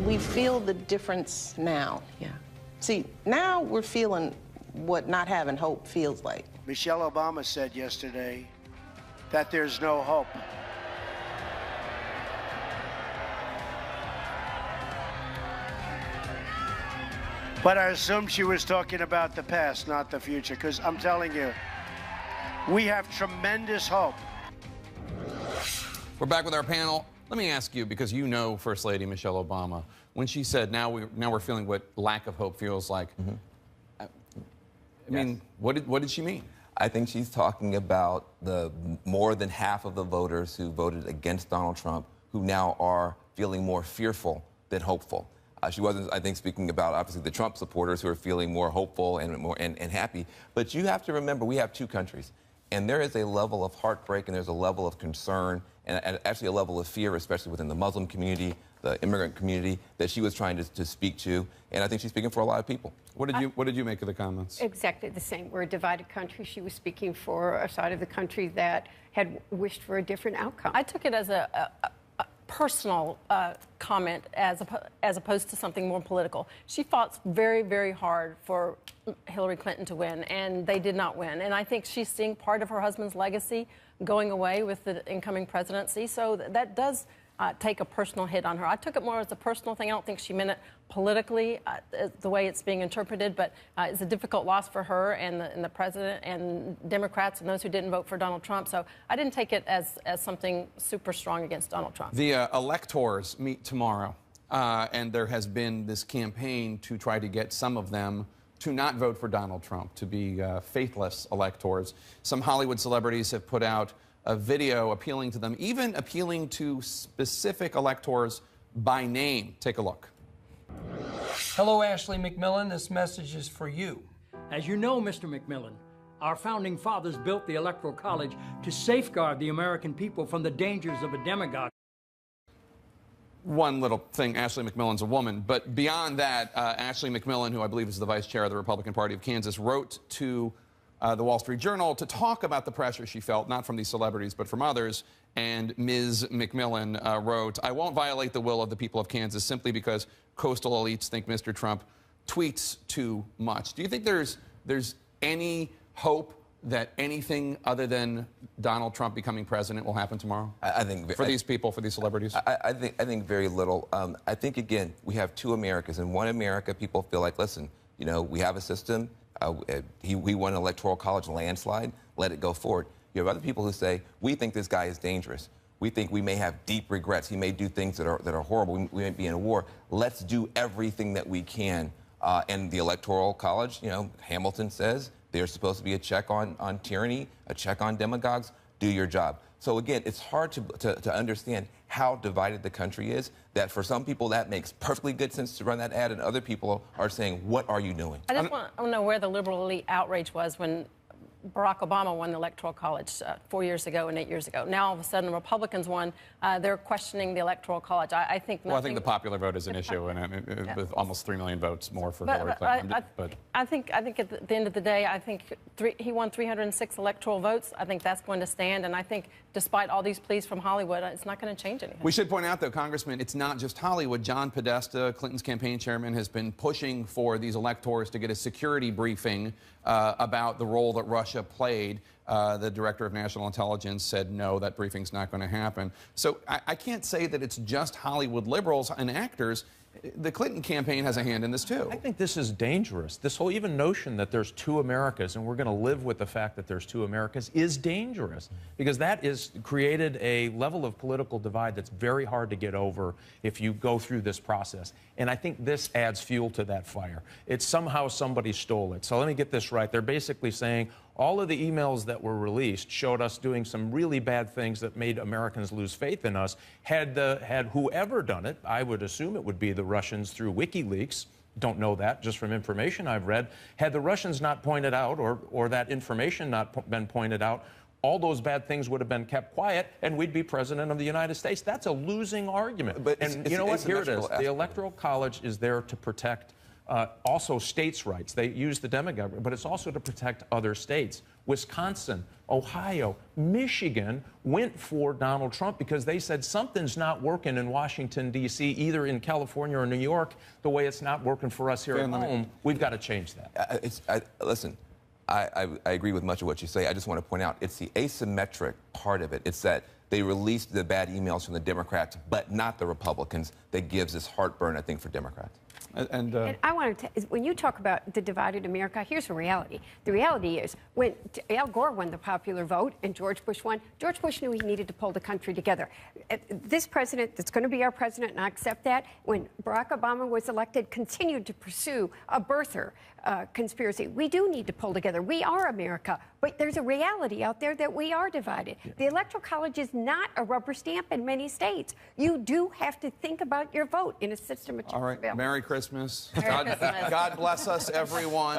We feel the difference now. Yeah. See, now we're feeling what not having hope feels like. Michelle Obama said yesterday that there's no hope. But I assume she was talking about the past, not the future, because I'm telling you, we have tremendous hope. We're back with our panel. Let me ask you, because you know First Lady Michelle Obama, when she said now we're feeling what lack of hope feels like, I mean, what did she mean? I think she's talking about the more than half of the voters who voted against Donald Trump who now are feeling more fearful than hopeful. She wasn't, I think, speaking about, obviously, the Trump supporters who are feeling more hopeful and happy. But you have to remember, we have two countries. And there is a level of heartbreak and there's a level of concern and actually a level of fear, especially within the Muslim community, the immigrant community, that she was trying to speak to. And I think she's speaking for a lot of people. What did you make of the comments? Exactly the same. We're a divided country. She was speaking for a side of the country that had wished for a different outcome. I took it as a personal comment as opposed to something more political. She fought very, very hard for Hillary Clinton to win, and they did not win. And I think she's seeing part of her husband's legacy going away with the incoming presidency. So that does take a personal hit on her. I took it more as a personal thing. I don't think she meant it politically, the way it's being interpreted, but it's a difficult loss for her and the president and Democrats and those who didn't vote for Donald Trump. So I didn't take it as something super strong against Donald Trump. The electors meet tomorrow, and there has been this campaign to try to get some of them to not vote for Donald Trump, to be faithless electors. Some Hollywood celebrities have put out a video appealing to them, even appealing to specific electors by name. Take a look. Hello, Ashley McMillan. This message is for you. As you know, Mr. McMillan, our founding fathers built the Electoral College to safeguard the American people from the dangers of a demagogue. One little thing, Ashley McMillan's a woman, but beyond that, Ashley McMillan, who I believe is the vice chair of the Republican Party of Kansas, wrote to the Wall Street Journal to talk about the pressure she felt, not from these celebrities, but from others. And Ms. McMillan wrote, "I won't violate the will of the people of Kansas simply because coastal elites think Mr. Trump tweets too much." Do you think there's any hope that anything other than Donald Trump becoming president will happen tomorrow? I think for these people, for these celebrities. I think very little. I think again we have two Americas. In one America, people feel like, listen, you know, we have a system. He won an electoral college landslide. Let it go forward. You have other people who say, we think this guy is dangerous. We think we may have deep regrets. He may do things that are horrible. We may be in a war. Let's do everything that we can. And the electoral college, you know, Hamilton says there's supposed to be a check on tyranny, a check on demagogues. Do your job. So again, it's hard to understand how divided the country is, that for some people that makes perfectly good sense to run that ad, and other people are saying, what are you doing? I just want to know where the liberal elite outrage was when Barack Obama won the Electoral College 4 years ago and 8 years ago. Now, all of a sudden, the Republicans won. They're questioning the Electoral College. I think nothing... Well, I think the popular vote is an issue, and with almost 3 million votes more for Hillary Clinton. I think at the end of the day, I think he won 306 electoral votes. I think that's going to stand, and I think despite all these pleas from Hollywood, it's not going to change anything. We should point out, though, Congressman, it's not just Hollywood. John Podesta, Clinton's campaign chairman, has been pushing for these electors to get a security briefing about the role that Russia played. The director of national intelligence said, no, that briefing's not going to happen. So I can't say that it's just Hollywood liberals and actors. The Clinton campaign has a hand in this, too. I think this is dangerous. This whole even notion that there's two Americas and we're going to live with the fact that there's two Americas is dangerous, because that is created a level of political divide that's very hard to get over if you go through this process. And I think this adds fuel to that fire. It's somehow somebody stole it. So let me get this right. They're basically saying all of the emails that were released showed us doing some really bad things that made Americans lose faith in us. Had whoever done it, I would assume it would be the Russians through WikiLeaks. Don't know that, just from information I've read. Had the Russians not pointed out, or that information not been pointed out, all those bad things would have been kept quiet, and we'd be president of the United States. That's a losing argument. But and you know what? Here it is. The Electoral College is there to protect Also, states' rights. They use the demi-government, but it's also to protect other states. Wisconsin, Ohio, Michigan went for Donald Trump because they said something's not working in Washington, D.C., either in California or New York, the way it's not working for us here at home. We've got to change that. Listen, I agree with much of what you say. I just want to point out it's the asymmetric part of it. It's that they released the bad emails from the Democrats, but not the Republicans, that gives this heartburn, I think, for Democrats. And I wanted to, when you talk about the divided America, here's the reality. The reality is when Al Gore won the popular vote and George Bush won, George Bush knew he needed to pull the country together. This president that's going to be our president, and I accept that, when Barack Obama was elected, continued to pursue a birther conspiracy. We do need to pull together. We are America, but there's a reality out there that we are divided. Yeah. The Electoral College is not a rubber stamp in many states. You do have to think about your vote in a system of All right, Merry Christmas. Merry Christmas. God bless us, everyone.